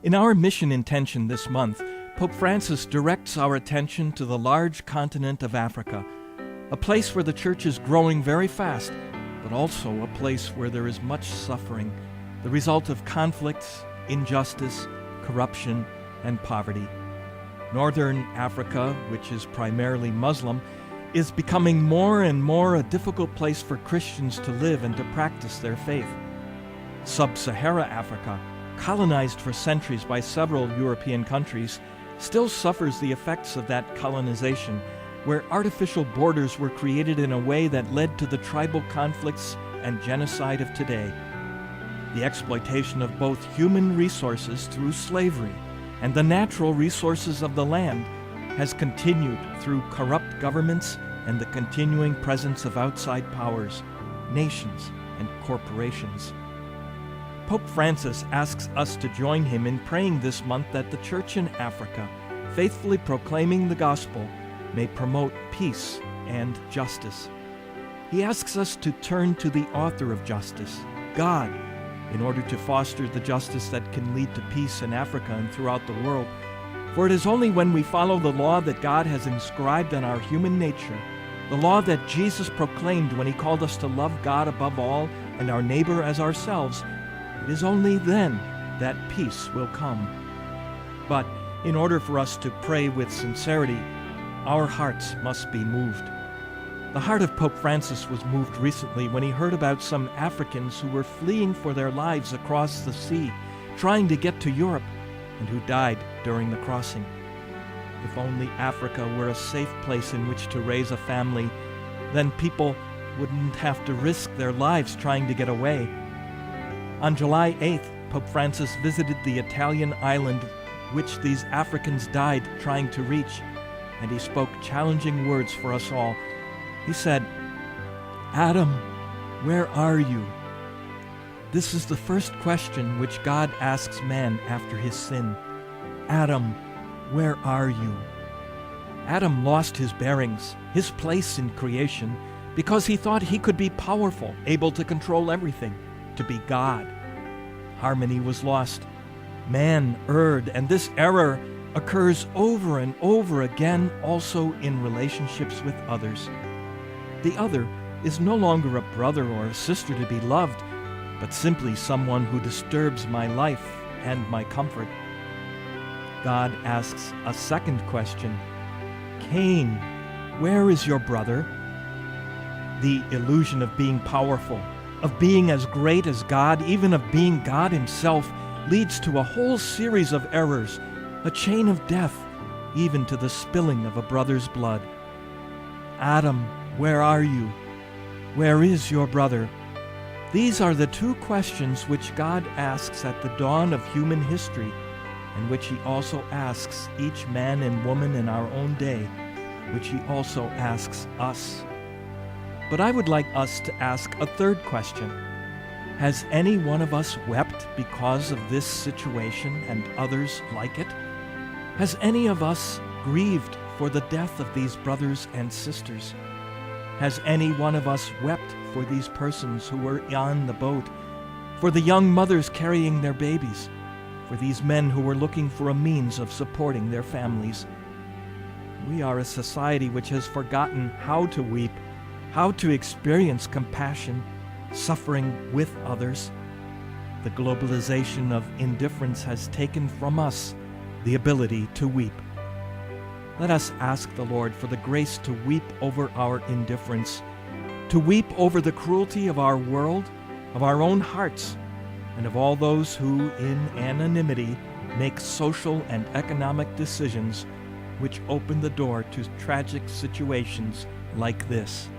In our mission intention this month, Pope Francis directs our attention to the large continent of Africa, a place where the Church is growing very fast, but also a place where there is much suffering, the result of conflicts, injustice, corruption, and poverty. Northern Africa, which is primarily Muslim, is becoming more and more a difficult place for Christians to live and to practice their faith. Sub-Sahara Africa, colonized for centuries by several European countries, still suffers the effects of that colonization, where artificial borders were created in a way that led to the tribal conflicts and genocide of today. The exploitation of both human resources through slavery and the natural resources of the land has continued through corrupt governments and the continuing presence of outside powers, nations, and corporations. Pope Francis asks us to join him in praying this month that the Church in Africa, faithfully proclaiming the gospel, may promote peace and justice. He asks us to turn to the author of justice, God, in order to foster the justice that can lead to peace in Africa and throughout the world. For it is only when we follow the law that God has inscribed in our human nature, the law that Jesus proclaimed when he called us to love God above all and our neighbor as ourselves, it is only then that peace will come. But in order for us to pray with sincerity, our hearts must be moved. The heart of Pope Francis was moved recently when he heard about some Africans who were fleeing for their lives across the sea, trying to get to Europe, and who died during the crossing. If only Africa were a safe place in which to raise a family, then people wouldn't have to risk their lives trying to get away. On July 8th, Pope Francis visited the Italian island which these Africans died trying to reach, and he spoke challenging words for us all. He said, "Adam, where are you?" This is the first question which God asks man after his sin. Adam, where are you? Adam lost his bearings, his place in creation, because he thought he could be powerful, able to control everything, to be God. Harmony was lost. Man erred, and this error occurs over and over again also in relationships with others. The other is no longer a brother or a sister to be loved, but simply someone who disturbs my life and my comfort. God asks a second question. Cain, where is your brother? The illusion of being powerful, of being as great as God, even of being God himself, leads to a whole series of errors, a chain of death, even to the spilling of a brother's blood. Adam, where are you? Where is your brother? These are the two questions which God asks at the dawn of human history, and which he also asks each man and woman in our own day, which he also asks us. But I would like us to ask a third question. Has any one of us wept because of this situation and others like it? Has any of us grieved for the death of these brothers and sisters? Has any one of us wept for these persons who were on the boat, for the young mothers carrying their babies, for these men who were looking for a means of supporting their families? We are a society which has forgotten how to weep, how to experience compassion, suffering with others. The globalization of indifference has taken from us the ability to weep. Let us ask the Lord for the grace to weep over our indifference, to weep over the cruelty of our world, of our own hearts, and of all those who, in anonymity, make social and economic decisions which open the door to tragic situations like this.